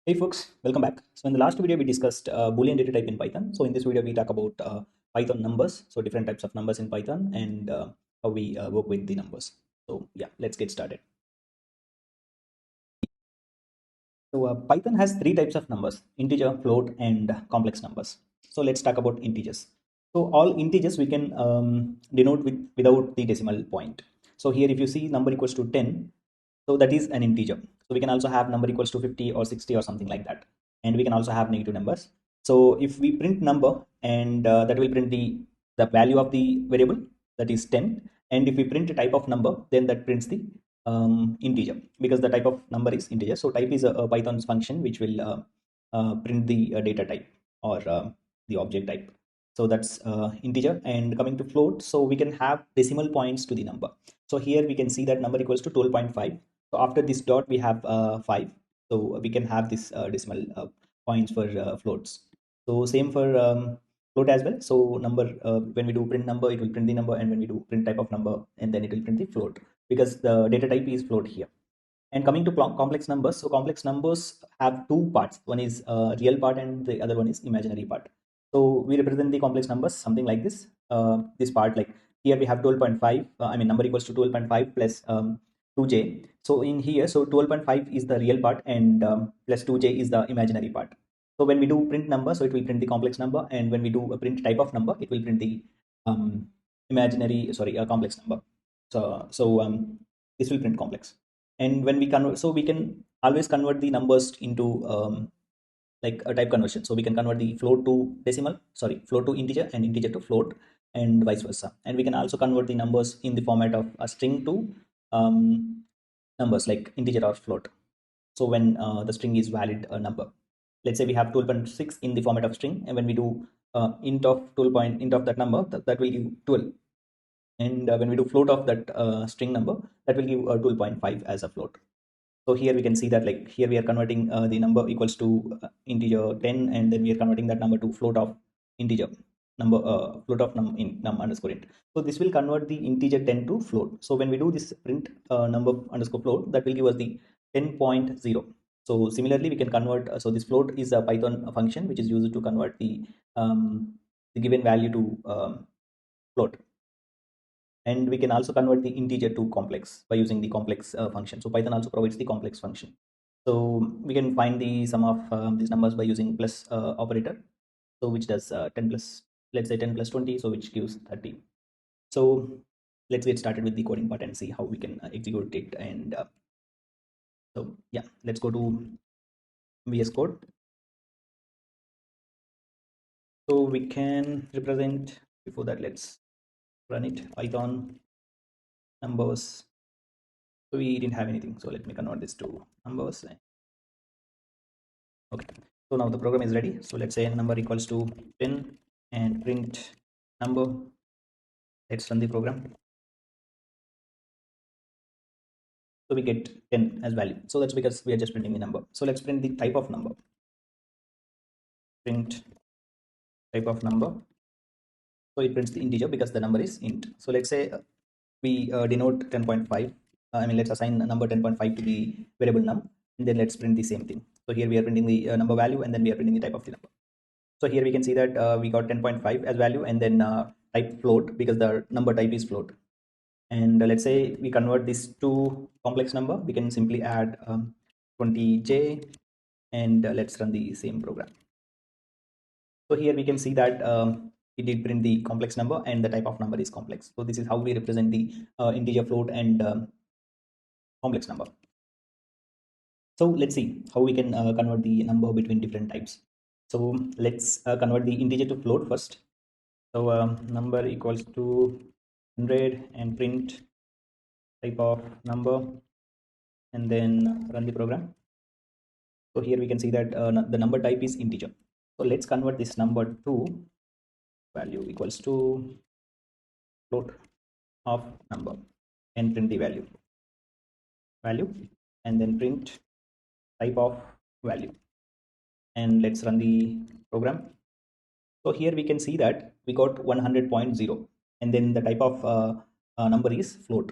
Hey folks, welcome back. So in the last video we discussed Boolean data type in Python. So in this video we talk about Python numbers, so different types of numbers in Python and how we work with the numbers. So yeah, let's get started. So Python has three types of numbers: integer, float, and complex numbers. So let's talk about integers. So all integers we can denote without the decimal point. So here if you see number equals to 10, so that is an integer. So we can also have number equals to 50 or 60 or something like that, and we can also have negative numbers. So if we print number, and that will print the value of the variable, that is 10, and if we print a type of number, then that prints the integer, because the type of number is integer. So type is a Python's function which will print the data type, or the object type. So that's integer. And coming to float, so we can have decimal points to the number. So here we can see that number equals to 12.5. So after this dot we have 5. So we can have this decimal points for floats. So same for float as well. So number, when we do print number, it will print the number, and when we do print type of number, and then it will print the float, because the data type is float here. And coming to complex numbers, so complex numbers have two parts. One is real part and the other one is imaginary part. So we represent the complex numbers something like this. This part, like here we have 12.5, I mean number equals to 12.5 plus 2j. So in here, so 12.5 is the real part, and plus 2j is the imaginary part. So when we do print number, so it will print the complex number, and when we do a print type of number, it will print the complex number. So this will print complex. And when we convert, so we can always convert the numbers into like a type conversion. So we can convert the float to float to integer, and integer to float, and vice versa. And we can also convert the numbers in the format of a string to numbers like integer or float. So when the string is valid number, let's say we have 12.6 in the format of string, and when we do int of that number, that will give 12. And when we do float of that string number, that will give 12.5 as a float. So here we can see that, like here we are converting the number equals to integer 10, and then we are converting that number to float of integer number, float of num underscore int. So this will convert the integer 10 to float. So when we do this print number underscore float, that will give us the 10.0. So similarly we can convert, so this float is a Python function which is used to convert the given value to float. And we can also convert the integer to complex by using the complex function. So Python also provides the complex function. So we can find the sum of these numbers by using plus operator, so which does 10 plus, let's say 10 plus 20, so which gives 30. So let's get started with the coding part and see how we can execute it. And so yeah, let's go to VS Code. So we can represent, before that let's run it, Python numbers. So we didn't have anything, so let me convert this to numbers. Okay, so now the program is ready. So let's say number equals to 10, and print number. Let's run the program. So we get 10 as value. So that's because we are just printing the number. So let's print the type of number. Print type of number. So it prints the integer because the number is int. So let's say we denote 10.5. I mean, let's assign number 10.5 to the variable num, and then let's print the same thing. So here we are printing the number value, and then we are printing the type of the number. So here we can see that we got 10.5 as value, and then type float because the number type is float. And let's say we convert this to complex number, we can simply add 20j, and let's run the same program. So here we can see that it did print the complex number, and the type of number is complex. So this is how we represent the integer, float, and complex number. So let's see how we can convert the number between different types. So let's convert the integer to float first. So number equals to 100, and print type of number, and then run the program. So here we can see that the number type is integer. So let's convert this number to value equals to float of number, and print the value, and then print type of value, and let's run the program. So here we can see that we got 100.0, and then the type of number is float.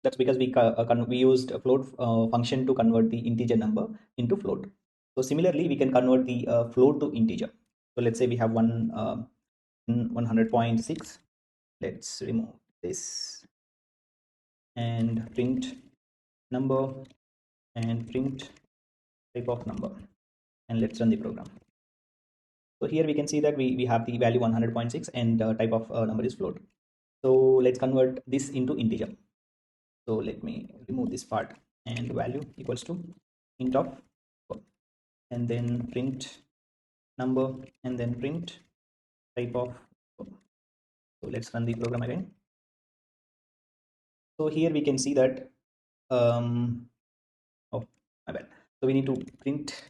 That's because we used a float function to convert the integer number into float. So similarly, we can convert the float to integer. So let's say we have 100.6. Let's remove this and print number and print type of number, and let's run the program. So here we can see that we have the value 100.6 and type of number is float. So let's convert this into integer. So let me remove this part, and value equals to int of 4, and then print number and then print type of 4. So let's run the program again. So here we can see that oh my bad, so we need to print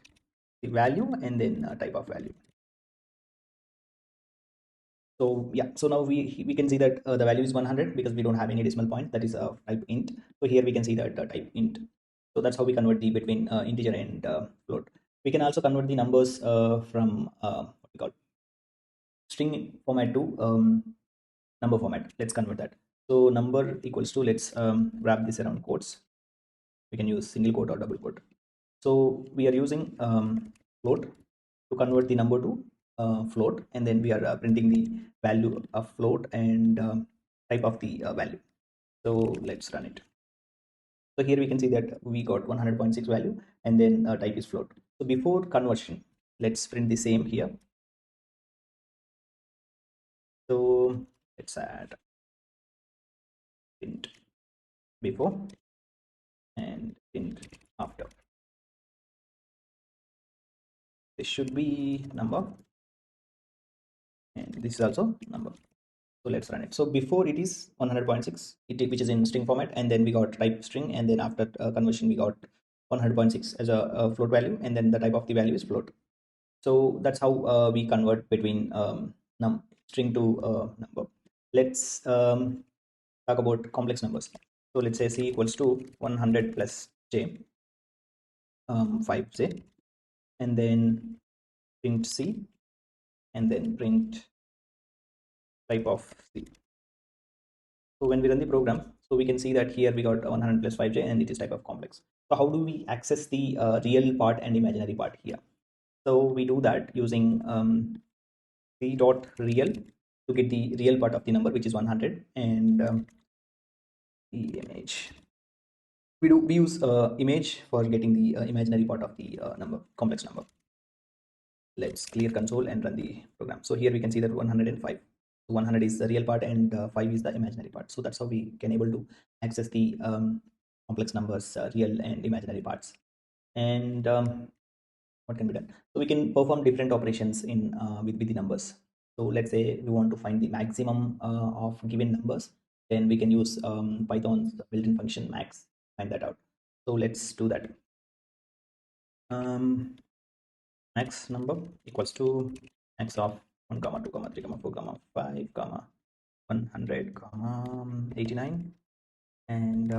the value and then type of value. So yeah, so now we can see that the value is 100 because we don't have any decimal point, that is a type int. So here we can see that type int. So that's how we convert the between integer and float. We can also convert the numbers from what we call string format to number format. Let's convert that. So number equals to, let's wrap this around quotes. We can use single quote or double quote. So we are using float to convert the number to float, and then we are printing the value of float and type of the value. So let's run it. So here we can see that we got 100.6 value, and then type is float. So before conversion, let's print the same here. So let's add print before and print after. This should be number, and this is also number. So let's run it. So before it is 100.6, which is in string format, and then we got type string, and then after conversion we got 100.6 as a float value, and then the type of the value is float. So that's how we convert between string to number. Let's talk about complex numbers. So let's say c equals to 100 plus j, 5j, and then print c, and then print type of c. So when we run the program, so we can see that here we got 100 plus 5j, and it is type of complex. So how do we access the real part and imaginary part here? So we do that using c dot real to get the real part of the number, which is 100, and the image. We use image for getting the imaginary part of the number, complex number. Let's clear console and run the program. So here we can see that 105. 100 is the real part, and 5 is the imaginary part. So that's how we can able to access the complex numbers, real and imaginary parts. And what can be done? So we can perform different operations in with the numbers. So let's say we want to find the maximum of given numbers, then we can use Python's built-in function max, find that out. So let's do that. Max number equals to max of 1 comma 2 comma 3 comma 4 comma 5 comma 100 comma 89. And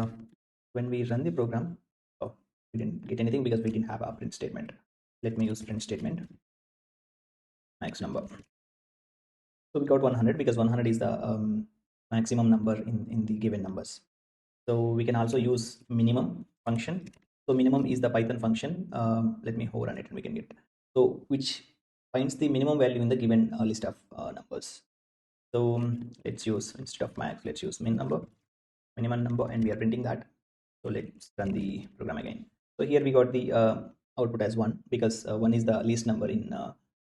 when we run the program, oh, we didn't get anything because we didn't have a print statement. Let me use print statement max number. So we got 100 because 100 is the maximum number in the given numbers. So we can also use minimum function. So minimum is the Python function. Let me run it and we can get, so which finds the minimum value in the given list of numbers. So let's use, instead of max, let's use minimum number, and we are printing that. So let's run the program again. So here we got the output as 1 because 1 is the least number in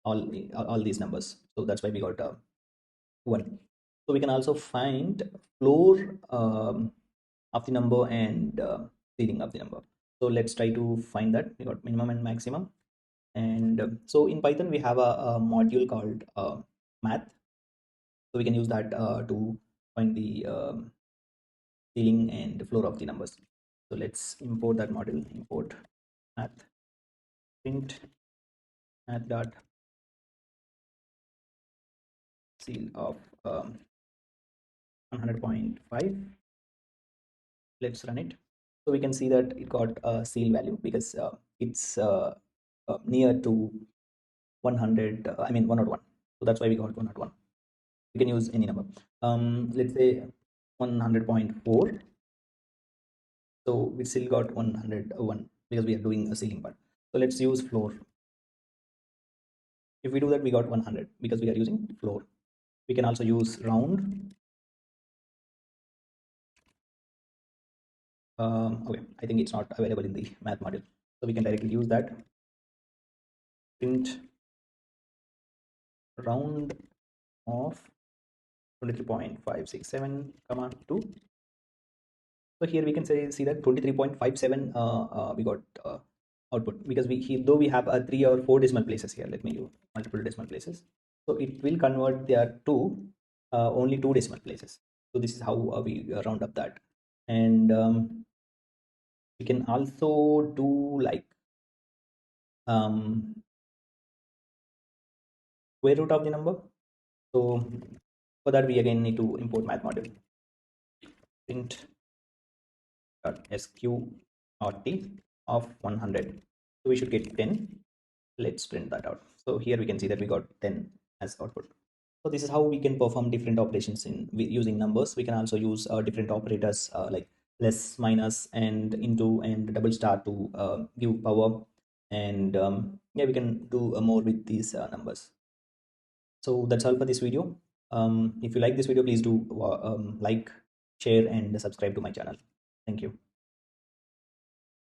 all these numbers. So that's why we got 1. So we can also find floor of the number and ceiling of the number. So let's try to find that. We got minimum and maximum. And so in Python we have a module called math. So we can use that to find the ceiling and floor of the numbers. So let's import that module. Import math, print math dot seal of 100.5. Let's run it. So we can see that it got a seal value because it's near to 100, I mean 101. So that's why we got 101. We can use any number. Let's say 100.4. So we still got 101 because we are doing a ceiling part. So let's use floor. If we do that, we got 100 because we are using floor. We can also use round. Okay, I think it's not available in the math module, so we can directly use that. Print round of 23.567 comma 2. So here we can see that 23.57 we got output, because though we have 3 or 4 decimal places here. Let me use multiple decimal places. So it will convert there to only 2 decimal places. So this is how we round up that. And we can also do like square root of the number. So for that, we again need to import math module. Print sqrt of 100. So we should get 10. Let's print that out. So here we can see that we got 10 as output. So this is how we can perform different operations using numbers. We can also use different operators like less, minus, and into, and double star to give power. And yeah, we can do more with these numbers. So that's all for this video. If you like this video, please do like, share, and subscribe to my channel. Thank you.